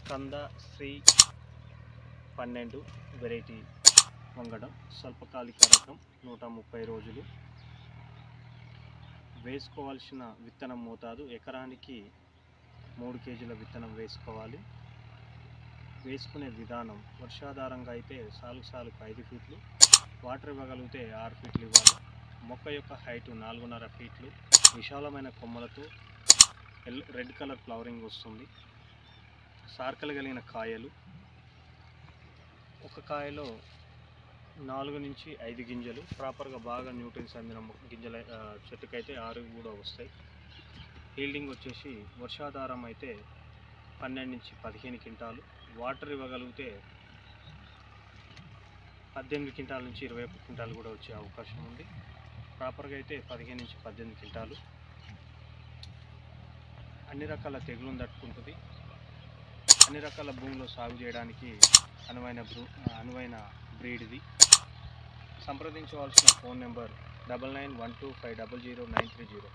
Skanda Shri 12 variety వంగడం స్వల్పకాలిక రకం 130 రోజులు. వేసుకోవాల్సిన విత్తనం మోతాదు ఎకరానికి 3 కేజీల విత్తనం వేసుకోవాలి. వేసుకునే విధానం వర్షాధారంగా అయితే సాలుకు 5 ఫీట్లు, వాటర్ ఇవ్వగలిగితే 6 ఫీట్లు ఇవ్వాలి. మొక్క యొక్క హైటు 4.5 ఫీట్లు, విశాలమైన కొమ్మలతో రెడ్ కలర్ ఫ్లవరింగ్ వస్తుంది. సార్కలు కలిగిన కాయలు, ఒక కాయలో 4 నుంచి 5 గింజలు, ప్రాపర్గా బాగా న్యూట్రియన్స్ అందిన గింజల చెట్టుకైతే 6 కూడా వస్తాయి. హీల్డింగ్ వచ్చేసి వర్షాధారం అయితే 12 నుంచి 15 క్వింటాలు, వాటర్ ఇవ్వగలిగితే 18 క్వింటాల నుంచి 21 క్వింటాలు కూడా వచ్చే అవకాశం ఉంది. ప్రాపర్గా అయితే 15 నుంచి 18 క్వింటాలు. అన్ని రకాల తెగులను తట్టుకుంటుంది. అన్ని రకాల భూమిలో సాగు చేయడానికి అనువైన బ్రీడ్ ఇది. సంప్రదించవలసిన ఫోన్ నెంబర్ 9912500930.